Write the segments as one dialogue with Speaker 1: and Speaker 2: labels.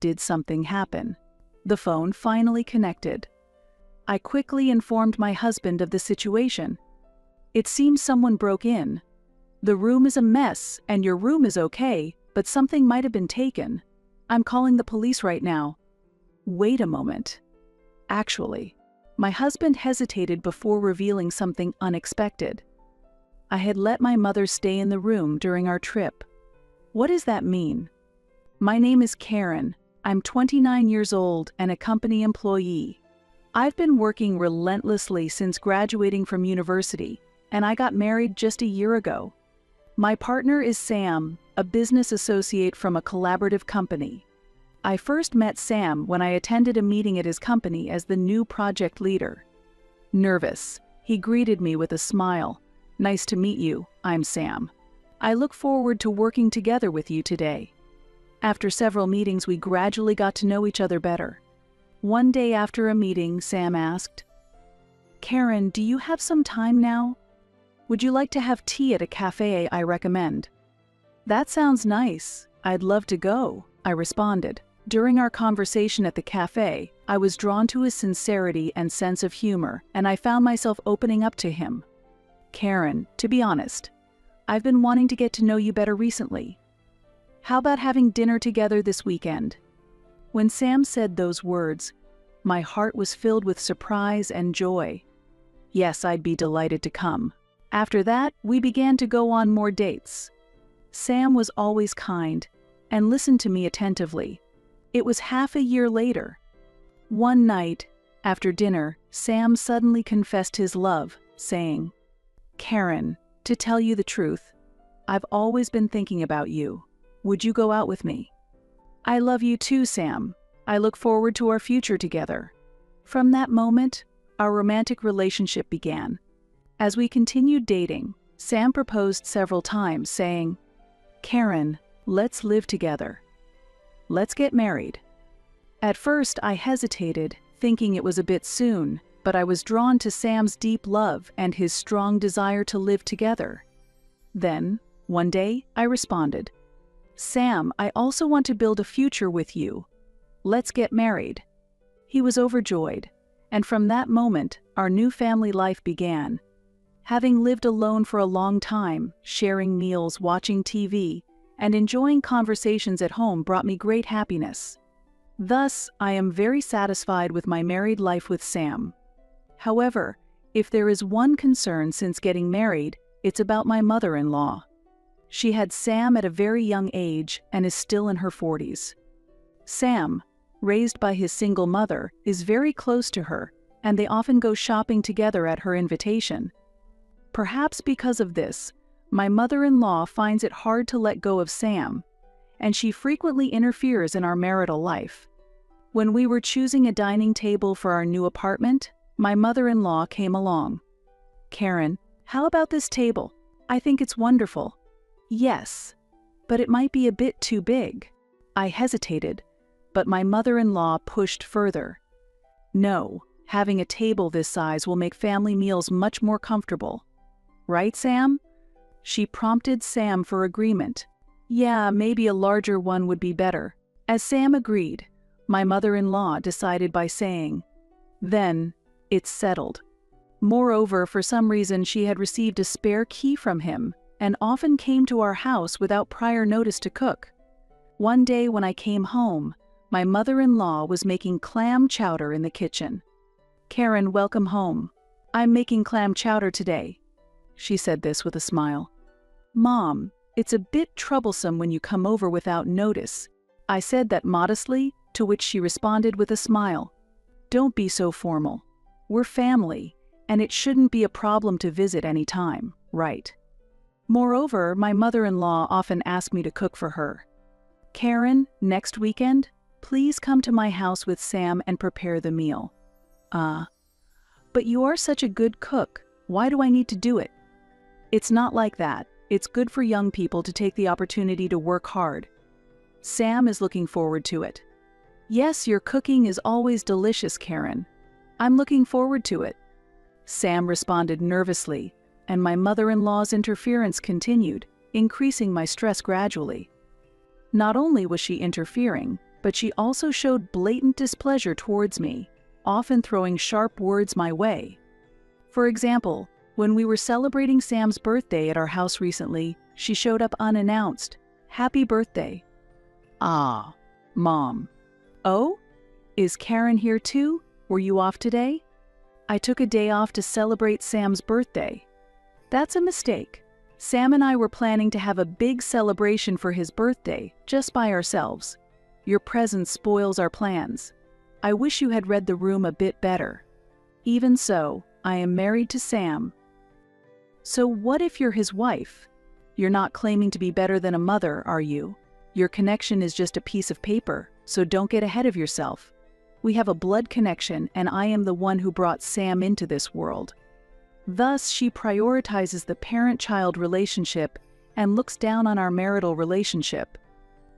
Speaker 1: did something happen. The phone finally connected. I quickly informed my husband of the situation. It seems someone broke in. The room is a mess, and your room is okay, but something might have been taken. I'm calling the police right now. Wait a moment. Actually, my husband hesitated before revealing something unexpected. I had let my mother stay in the room during our trip. What does that mean? My name is Karen. I'm 29 years old and a company employee. I've been working relentlessly since graduating from university, and I got married just a year ago. My partner is Sam, a business associate from a collaborative company. I first met Sam when I attended a meeting at his company as the new project leader. Nervous, he greeted me with a smile. Nice to meet you, I'm Sam. I look forward to working together with you today. After several meetings, we gradually got to know each other better. One day after a meeting, Sam asked, "Karen, do you have some time now? Would you like to have tea at a cafe I recommend?" "That sounds nice. I'd love to go," I responded. During our conversation at the cafe, I was drawn to his sincerity and sense of humor, and I found myself opening up to him. "Karen, to be honest, I've been wanting to get to know you better recently. How about having dinner together this weekend?" When Sam said those words, my heart was filled with surprise and joy. Yes, I'd be delighted to come. After that, we began to go on more dates. Sam was always kind and listened to me attentively. It was half a year later. One night, after dinner, Sam suddenly confessed his love, saying, "Karen, to tell you the truth, I've always been thinking about you. Would you go out with me?" "I love you too, Sam. I look forward to our future together." From that moment, our romantic relationship began. As we continued dating, Sam proposed several times, saying, "Karen, let's live together. Let's get married." At first, I hesitated, thinking it was a bit soon, but I was drawn to Sam's deep love and his strong desire to live together. Then, one day, I responded, "Sam, I also want to build a future with you. Let's get married." He was overjoyed, and from that moment, our new family life began. Having lived alone for a long time, sharing meals, watching TV, and enjoying conversations at home brought me great happiness. Thus, I am very satisfied with my married life with Sam. However, if there is one concern since getting married, it's about my mother-in-law. She had Sam at a very young age and is still in her 40s. Sam, raised by his single mother, is very close to her, and they often go shopping together at her invitation. Perhaps because of this, my mother-in-law finds it hard to let go of Sam, and she frequently interferes in our marital life. When we were choosing a dining table for our new apartment, my mother-in-law came along. "Karen, how about this table? I think it's wonderful." "Yes, but it might be a bit too big." I hesitated, but my mother-in-law pushed further. "No, having a table this size will make family meals much more comfortable. Right, Sam?" She prompted Sam for agreement. "Yeah, maybe a larger one would be better." As Sam agreed, my mother-in-law decided by saying, "Then, it's settled." Moreover, for some reason she had received a spare key from him and often came to our house without prior notice to cook. One day when I came home, my mother-in-law was making clam chowder in the kitchen. "Karen, welcome home. I'm making clam chowder today." She said this with a smile. "Mom, it's a bit troublesome when you come over without notice." I said that modestly, to which she responded with a smile. "Don't be so formal. We're family, and it shouldn't be a problem to visit any time, right?" Moreover, my mother-in-law often asked me to cook for her. "Karen, next weekend, please come to my house with Sam and prepare the meal." But you are such a good cook. Why do I need to do it?" "It's not like that. It's good for young people to take the opportunity to work hard. Sam is looking forward to it." "Yes, your cooking is always delicious, Karen. I'm looking forward to it." Sam responded nervously, and my mother-in-law's interference continued, increasing my stress gradually. Not only was she interfering, but she also showed blatant displeasure towards me, often throwing sharp words my way. For example, when we were celebrating Sam's birthday at our house recently, she showed up unannounced. "Happy birthday." "Ah, Mom." "Oh? Is Karen here too? Were you off today?" "I took a day off to celebrate Sam's birthday." "That's a mistake. Sam and I were planning to have a big celebration for his birthday, just by ourselves. Your presence spoils our plans. I wish you had read the room a bit better. Even so, I am married to Sam." "So what if you're his wife? You're not claiming to be better than a mother, are you? Your connection is just a piece of paper, so don't get ahead of yourself. We have a blood connection, and I am the one who brought Sam into this world." Thus, she prioritizes the parent-child relationship and looks down on our marital relationship.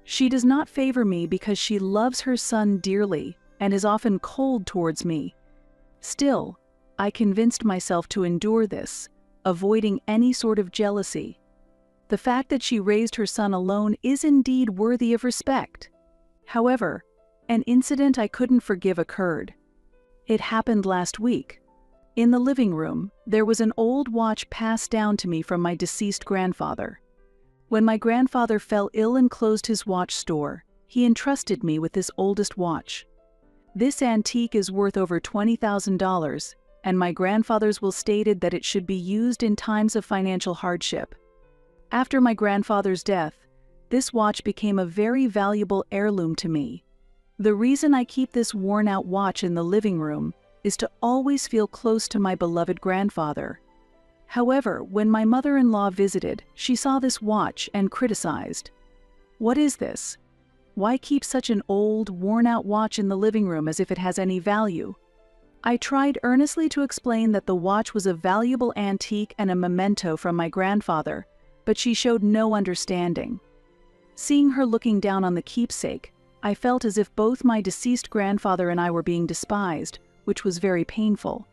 Speaker 1: She does not favor me because she loves her son dearly and is often cold towards me. Still, I convinced myself to endure this, avoiding any sort of jealousy. The fact that she raised her son alone is indeed worthy of respect. However, an incident I couldn't forgive occurred. It happened last week. In the living room, there was an old watch passed down to me from my deceased grandfather. When my grandfather fell ill and closed his watch store, he entrusted me with this oldest watch. This antique is worth over $20,000, and my grandfather's will stated that it should be used in times of financial hardship. After my grandfather's death, this watch became a very valuable heirloom to me. The reason I keep this worn-out watch in the living room is to always feel close to my beloved grandfather. However, when my mother-in-law visited, she saw this watch and criticized. "What is this? Why keep such an old, worn-out watch in the living room as if it has any value?" I tried earnestly to explain that the watch was a valuable antique and a memento from my grandfather, but she showed no understanding. Seeing her looking down on the keepsake, I felt as if both my deceased grandfather and I were being despised, which was very painful.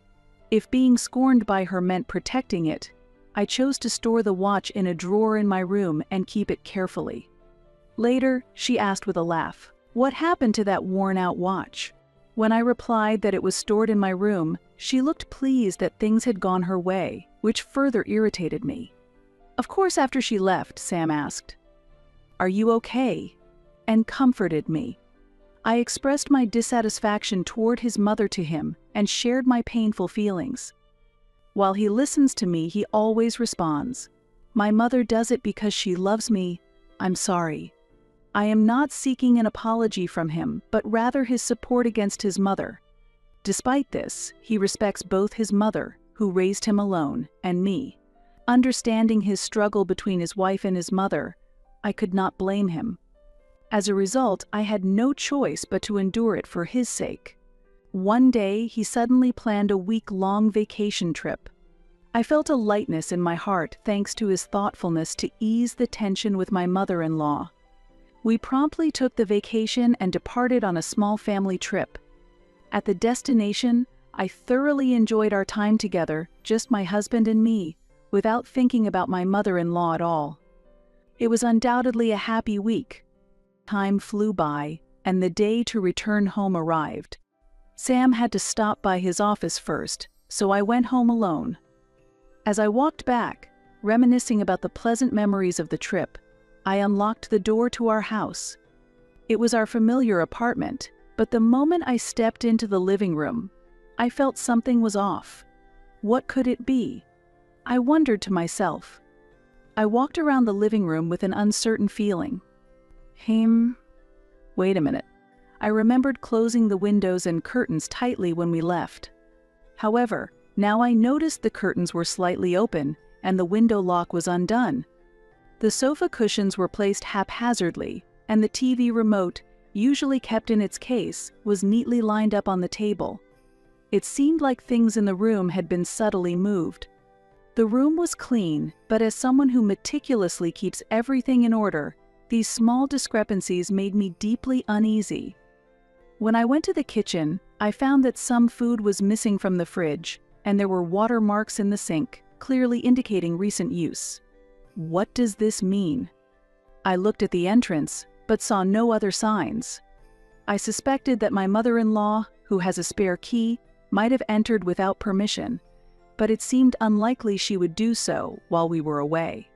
Speaker 1: If being scorned by her meant protecting it, I chose to store the watch in a drawer in my room and keep it carefully. Later, she asked with a laugh, "What happened to that worn-out watch?" When I replied that it was stored in my room, she looked pleased that things had gone her way, which further irritated me. Of course, after she left, Sam asked, "Are you okay?" and comforted me. I expressed my dissatisfaction toward his mother to him and shared my painful feelings. While he listens to me, he always responds, "My mother does it because she loves me. I'm sorry." I am not seeking an apology from him, but rather his support against his mother. Despite this, he respects both his mother, who raised him alone, and me. Understanding his struggle between his wife and his mother, I could not blame him. As a result, I had no choice but to endure it for his sake. One day, he suddenly planned a week-long vacation trip. I felt a lightness in my heart thanks to his thoughtfulness to ease the tension with my mother-in-law. We promptly took the vacation and departed on a small family trip. At the destination, I thoroughly enjoyed our time together, just my husband and me, without thinking about my mother-in-law at all. It was undoubtedly a happy week. Time flew by, and the day to return home arrived. Sam had to stop by his office first, so I went home alone. As I walked back, reminiscing about the pleasant memories of the trip, I unlocked the door to our house. It was our familiar apartment, but the moment I stepped into the living room, I felt something was off. What could it be? I wondered to myself. I walked around the living room with an uncertain feeling. Wait a minute. I remembered closing the windows and curtains tightly when we left. However, now I noticed the curtains were slightly open and the window lock was undone. The sofa cushions were placed haphazardly, and the TV remote, usually kept in its case, was neatly lined up on the table. It seemed like things in the room had been subtly moved. The room was clean, but as someone who meticulously keeps everything in order, these small discrepancies made me deeply uneasy. When I went to the kitchen, I found that some food was missing from the fridge, and there were watermarks in the sink, clearly indicating recent use. What does this mean? I looked at the entrance, but saw no other signs. I suspected that my mother-in-law, who has a spare key, might have entered without permission, but it seemed unlikely she would do so while we were away.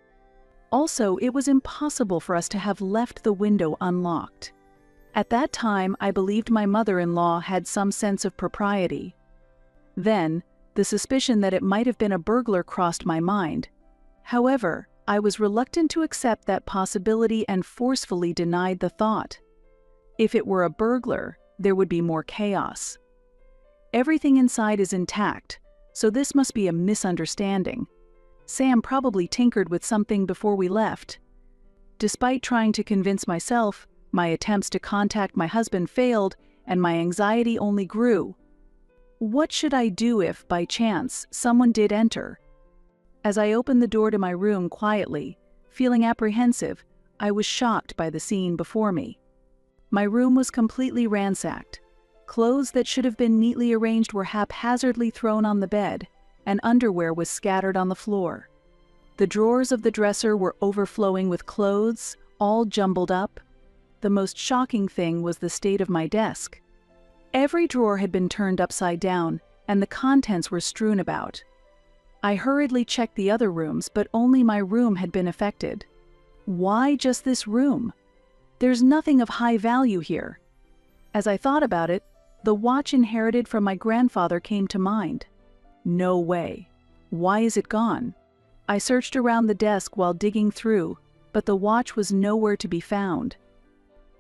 Speaker 1: Also, it was impossible for us to have left the window unlocked. At that time, I believed my mother-in-law had some sense of propriety. Then, the suspicion that it might have been a burglar crossed my mind. However, I was reluctant to accept that possibility and forcefully denied the thought. If it were a burglar, there would be more chaos. Everything inside is intact, so this must be a misunderstanding. Sam probably tinkered with something before we left. Despite trying to convince myself, my attempts to contact my husband failed and my anxiety only grew. What should I do if, by chance, someone did enter? As I opened the door to my room quietly, feeling apprehensive, I was shocked by the scene before me. My room was completely ransacked. Clothes that should have been neatly arranged were haphazardly thrown on the bed, and underwear was scattered on the floor. The drawers of the dresser were overflowing with clothes, all jumbled up. The most shocking thing was the state of my desk. Every drawer had been turned upside down, and the contents were strewn about. I hurriedly checked the other rooms, but only my room had been affected. Why just this room? There's nothing of high value here. As I thought about it, the watch inherited from my grandfather came to mind. No way. Why is it gone? I searched around the desk while digging through, but the watch was nowhere to be found.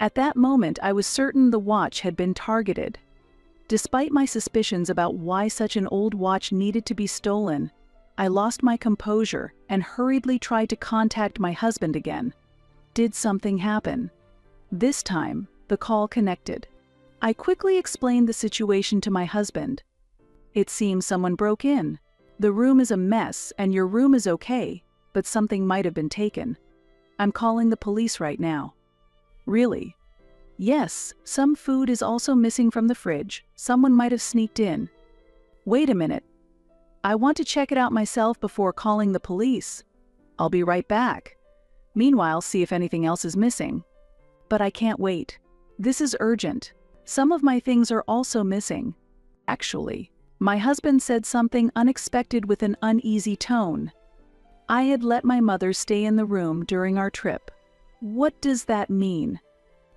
Speaker 1: At that moment, I was certain the watch had been targeted. Despite my suspicions about why such an old watch needed to be stolen, I lost my composure and hurriedly tried to contact my husband again. Did something happen? This time, the call connected. I quickly explained the situation to my husband. It seems someone broke in. The room is a mess and your room is okay, but something might have been taken. I'm calling the police right now. Really? Yes, some food is also missing from the fridge. Someone might have sneaked in. Wait a minute. I want to check it out myself before calling the police. I'll be right back. Meanwhile, see if anything else is missing. But I can't wait. This is urgent. Some of my things are also missing. Actually, my husband said something unexpected with an uneasy tone. I had let my mother stay in the room during our trip. What does that mean?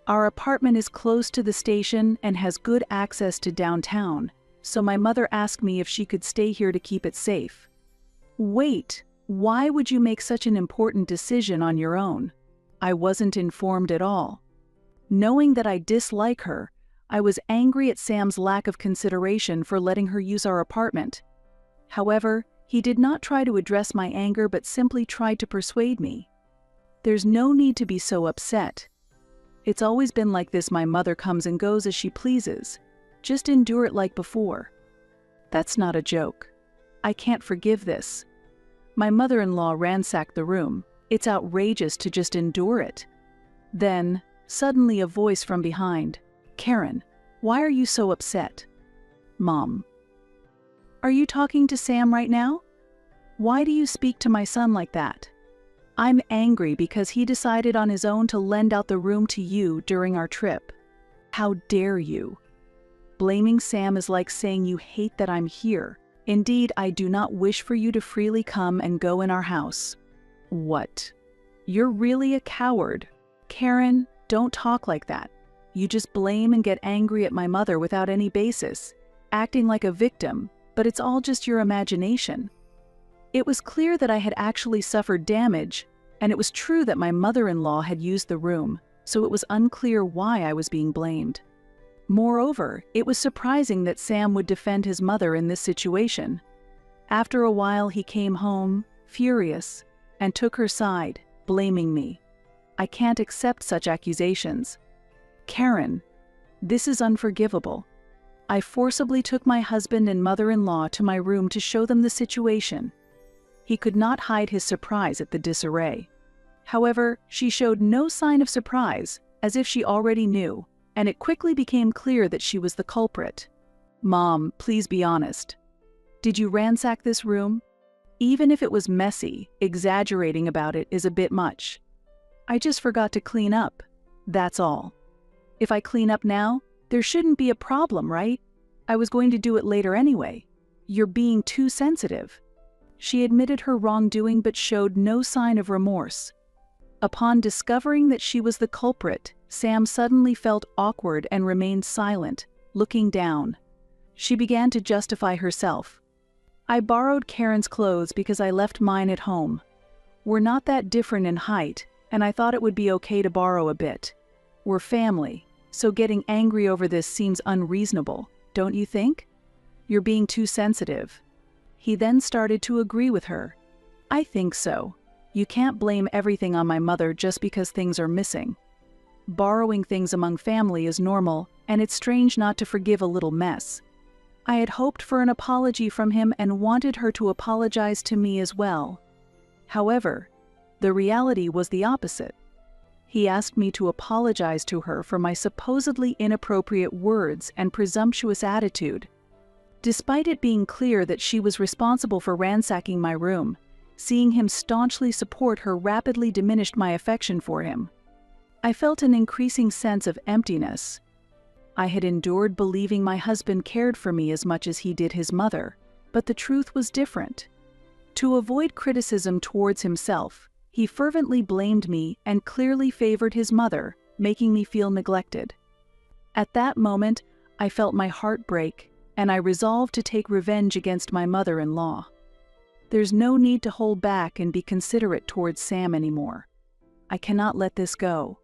Speaker 1: Our apartment is close to the station and has good access to downtown, so my mother asked me if she could stay here to keep it safe. Wait, why would you make such an important decision on your own? I wasn't informed at all. Knowing that I dislike her, I was angry at Sam's lack of consideration for letting her use our apartment. However, he did not try to address my anger but simply tried to persuade me. There's no need to be so upset. It's always been like this. My mother comes and goes as she pleases. Just endure it like before. That's not a joke. I can't forgive this. My mother-in-law ransacked the room. It's outrageous to just endure it. Then, suddenly a voice from behind. Karen, why are you so upset? Mom. Are you talking to Sam right now? Why do you speak to my son like that? I'm angry because he decided on his own to lend out the room to you during our trip. How dare you? Blaming Sam is like saying you hate that I'm here. Indeed, I do not wish for you to freely come and go in our house. What? You're really a coward. Karen, don't talk like that. You just blame and get angry at my mother without any basis, acting like a victim, but it's all just your imagination. It was clear that I had actually suffered damage, and it was true that my mother-in-law had used the room, so it was unclear why I was being blamed. Moreover, it was surprising that Sam would defend his mother in this situation. After a while, he came home, furious, and took her side, blaming me. I can't accept such accusations. Karen, this is unforgivable. I forcibly took my husband and mother-in-law to my room to show them the situation. He could not hide his surprise at the disarray. However, she showed no sign of surprise, as if she already knew, and it quickly became clear that she was the culprit. Mom, please be honest. Did you ransack this room? Even if it was messy, exaggerating about it is a bit much. I just forgot to clean up. That's all. If I clean up now, there shouldn't be a problem, right? I was going to do it later anyway. You're being too sensitive." She admitted her wrongdoing but showed no sign of remorse. Upon discovering that she was the culprit, Sam suddenly felt awkward and remained silent, looking down. She began to justify herself. "I borrowed Karen's clothes because I left mine at home. We're not that different in height, and I thought it would be okay to borrow a bit. We're family, so getting angry over this seems unreasonable, don't you think? You're being too sensitive." He then started to agree with her. "I think so. You can't blame everything on my mother just because things are missing. Borrowing things among family is normal, and it's strange not to forgive a little mess." I had hoped for an apology from him and wanted her to apologize to me as well. However, the reality was the opposite. He asked me to apologize to her for my supposedly inappropriate words and presumptuous attitude. Despite it being clear that she was responsible for ransacking my room, seeing him staunchly support her rapidly diminished my affection for him. I felt an increasing sense of emptiness. I had endured believing my husband cared for me as much as he did his mother, but the truth was different. To avoid criticism towards himself, he fervently blamed me and clearly favored his mother, making me feel neglected. At that moment, I felt my heart break, and I resolved to take revenge against my mother-in-law. There's no need to hold back and be considerate towards Sam anymore. I cannot let this go.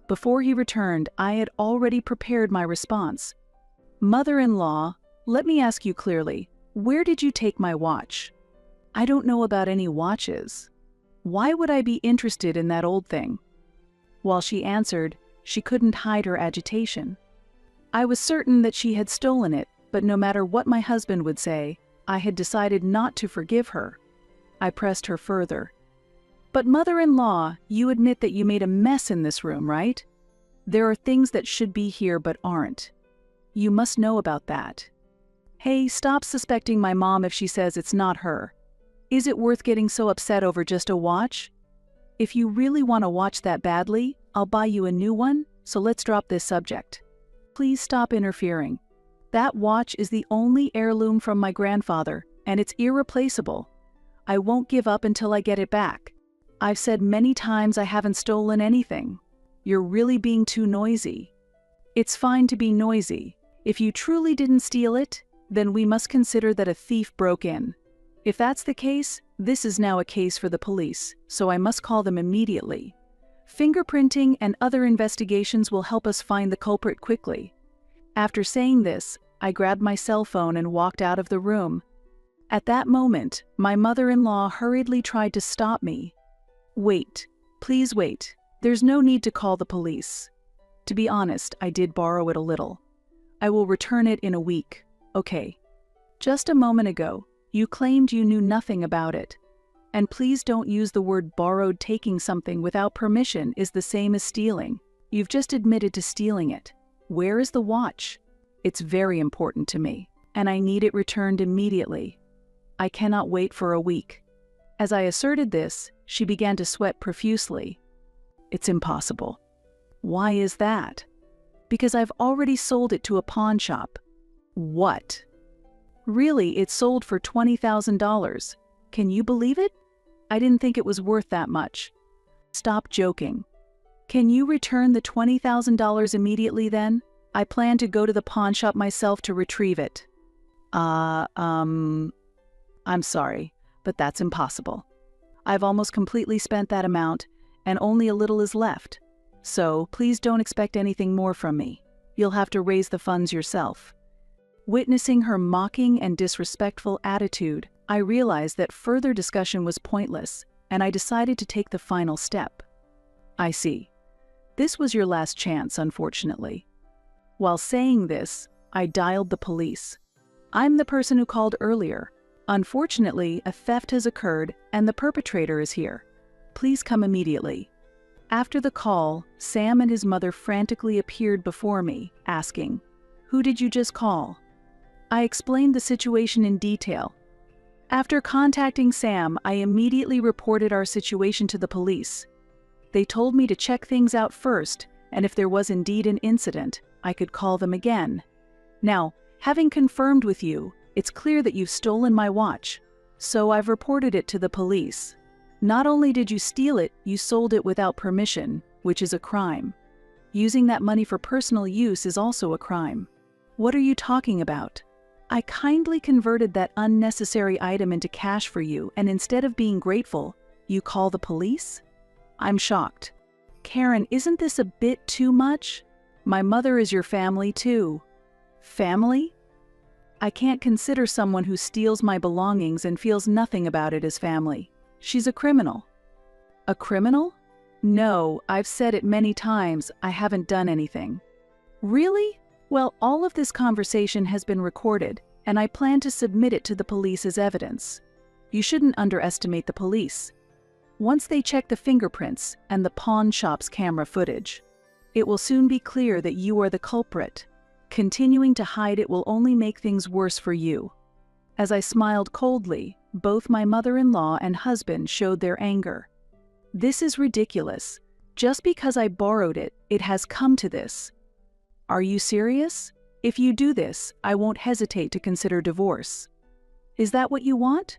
Speaker 1: Before he returned, I had already prepared my response. "Mother-in-law, let me ask you clearly, where did you take my watch? I don't know about any watches. Why would I be interested in that old thing?" While she answered, she couldn't hide her agitation. I was certain that she had stolen it, but no matter what my husband would say, I had decided not to forgive her. I pressed her further. "But mother-in-law, you admit that you made a mess in this room, right? There are things that should be here but aren't. You must know about that. Hey, stop suspecting my mom if she says it's not her. Is it worth getting so upset over just a watch? If you really want a watch that badly, I'll buy you a new one, so let's drop this subject. Please stop interfering. That watch is the only heirloom from my grandfather, and it's irreplaceable. I won't give up until I get it back. I've said many times I haven't stolen anything. You're really being too noisy." "It's fine to be noisy. If you truly didn't steal it, then we must consider that a thief broke in. If that's the case, this is now a case for the police, so I must call them immediately. Fingerprinting and other investigations will help us find the culprit quickly." After saying this, I grabbed my cell phone and walked out of the room. At that moment, my mother-in-law hurriedly tried to stop me. "Wait, please wait. There's no need to call the police. To be honest, I did borrow it a little. I will return it in a week, okay? Just a moment ago, you claimed you knew nothing about it. And please don't use the word borrowed. Taking something without permission is the same as stealing. You've just admitted to stealing it. Where is the watch? It's very important to me, and I need it returned immediately. I cannot wait for a week." As I asserted this, she began to sweat profusely. "It's impossible." "Why is that?" "Because I've already sold it to a pawn shop." "What?" "Really, it sold for $20,000. Can you believe it? I didn't think it was worth that much." "Stop joking. Can you return the $20,000 immediately then? I plan to go to the pawn shop myself to retrieve it." I'm sorry, but that's impossible. I've almost completely spent that amount, and only a little is left. So please don't expect anything more from me. You'll have to raise the funds yourself." Witnessing her mocking and disrespectful attitude, I realized that further discussion was pointless, and I decided to take the final step. "I see. This was your last chance, unfortunately." While saying this, I dialed the police. "I'm the person who called earlier. Unfortunately, a theft has occurred and the perpetrator is here. Please come immediately." After the call, Sam and his mother frantically appeared before me, asking, "Who did you just call?" I explained the situation in detail. After contacting Sam, I immediately reported our situation to the police. They told me to check things out first, and if there was indeed an incident, I could call them again. Now, having confirmed with you, it's clear that you've stolen my watch, so I've reported it to the police. Not only did you steal it, you sold it without permission, which is a crime. Using that money for personal use is also a crime. What are you talking about? I kindly converted that unnecessary item into cash for you, and instead of being grateful, you call the police? I'm shocked. Karen, isn't this a bit too much? My mother is your family too. Family? I can't consider someone who steals my belongings and feels nothing about it as family. She's a criminal. A criminal? No, I've said it many times, I haven't done anything. Really? Well, all of this conversation has been recorded, and I plan to submit it to the police as evidence. You shouldn't underestimate the police. Once they check the fingerprints and the pawn shop's camera footage, it will soon be clear that you are the culprit. Continuing to hide it will only make things worse for you. As I smiled coldly, both my mother-in-law and husband showed their anger. This is ridiculous. Just because I borrowed it, it has come to this. Are you serious? If you do this, I won't hesitate to consider divorce. Is that what you want?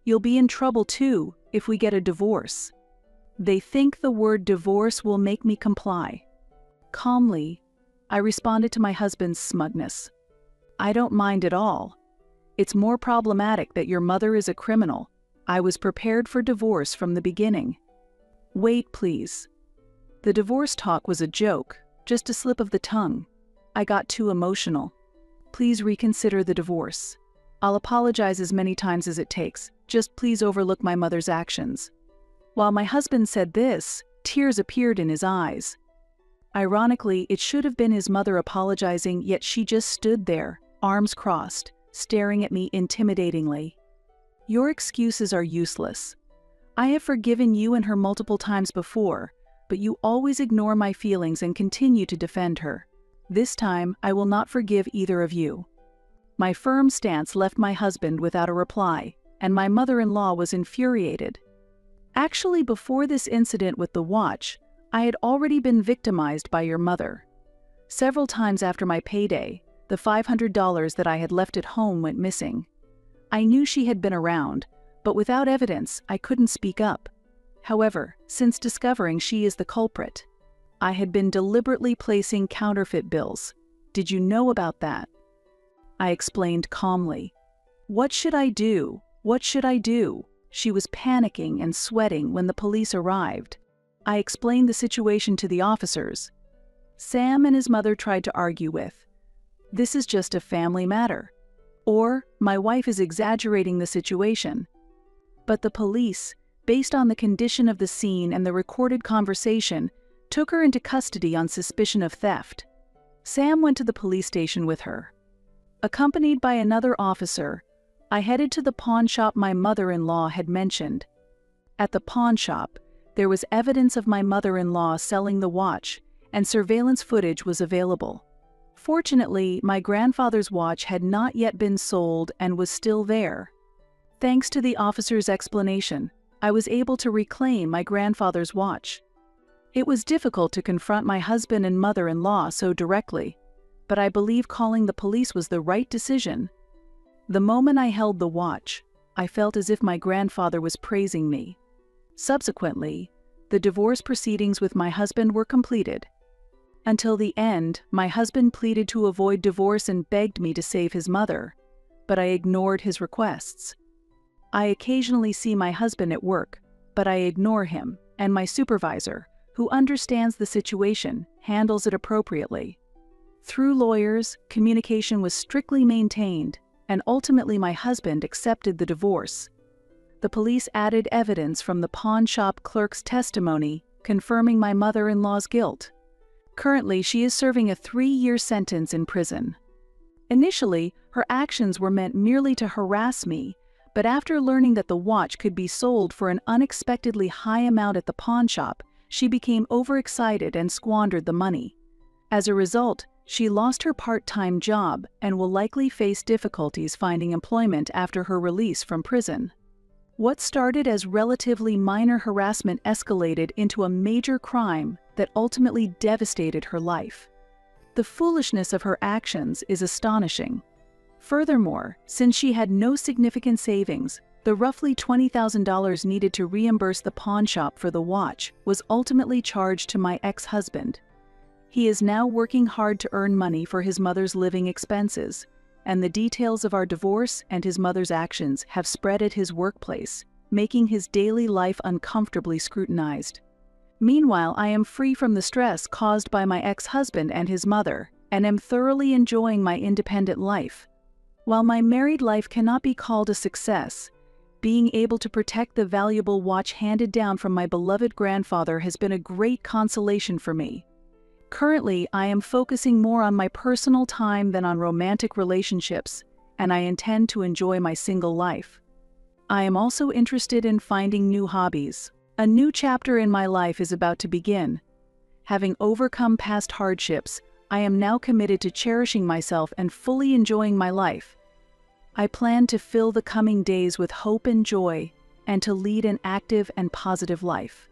Speaker 1: You'll be in trouble too if we get a divorce. They think the word divorce will make me comply. Calmly, I responded to my husband's smugness. I don't mind at all. It's more problematic that your mother is a criminal. I was prepared for divorce from the beginning. Wait, please. The divorce talk was a joke, just a slip of the tongue. I got too emotional. Please reconsider the divorce. I'll apologize as many times as it takes. Just please overlook my mother's actions. While my husband said this, tears appeared in his eyes. Ironically, it should have been his mother apologizing, yet she just stood there, arms crossed, staring at me intimidatingly. Your excuses are useless. I have forgiven you and her multiple times before, but you always ignore my feelings and continue to defend her. This time, I will not forgive either of you. My firm stance left my husband without a reply, and my mother-in-law was infuriated. Actually, before this incident with the watch, I had already been victimized by your mother. Several times after my payday, the $500 that I had left at home went missing. I knew she had been around, but without evidence, I couldn't speak up. However, since discovering she is the culprit, I had been deliberately placing counterfeit bills. Did you know about that? I explained calmly. What should I do? What should I do? She was panicking and sweating when the police arrived. I explained the situation to the officers. Sam and his mother tried to argue with, "This is just a family matter," or "My wife is exaggerating the situation." But the police, based on the condition of the scene and the recorded conversation, took her into custody on suspicion of theft. Sam went to the police station with her. Accompanied by another officer, I headed to the pawn shop my mother-in-law had mentioned. At the pawn shop, there was evidence of my mother-in-law selling the watch, and surveillance footage was available. Fortunately, my grandfather's watch had not yet been sold and was still there. Thanks to the officer's explanation, I was able to reclaim my grandfather's watch. It was difficult to confront my husband and mother-in-law so directly, but I believe calling the police was the right decision. The moment I held the watch, I felt as if my grandfather was praising me. Subsequently, the divorce proceedings with my husband were completed. Until the end, my husband pleaded to avoid divorce and begged me to save his mother, but I ignored his requests. I occasionally see my husband at work, but I ignore him, and my supervisor, who understands the situation, handles it appropriately. Through lawyers, communication was strictly maintained, and ultimately my husband accepted the divorce. The police added evidence from the pawn shop clerk's testimony, confirming my mother-in-law's guilt. Currently, she is serving a 3-year sentence in prison. Initially, her actions were meant merely to harass me, but after learning that the watch could be sold for an unexpectedly high amount at the pawn shop, she became overexcited and squandered the money. As a result, she lost her part-time job and will likely face difficulties finding employment after her release from prison. What started as relatively minor harassment escalated into a major crime that ultimately devastated her life. The foolishness of her actions is astonishing. Furthermore, since she had no significant savings, the roughly $20,000 needed to reimburse the pawnshop for the watch was ultimately charged to my ex-husband. He is now working hard to earn money for his mother's living expenses, and the details of our divorce and his mother's actions have spread at his workplace, making his daily life uncomfortably scrutinized. Meanwhile, I am free from the stress caused by my ex-husband and his mother, and am thoroughly enjoying my independent life. While my married life cannot be called a success, being able to protect the valuable watch handed down from my beloved grandfather has been a great consolation for me. Currently, I am focusing more on my personal time than on romantic relationships, and I intend to enjoy my single life. I am also interested in finding new hobbies. A new chapter in my life is about to begin. Having overcome past hardships, I am now committed to cherishing myself and fully enjoying my life. I plan to fill the coming days with hope and joy, and to lead an active and positive life.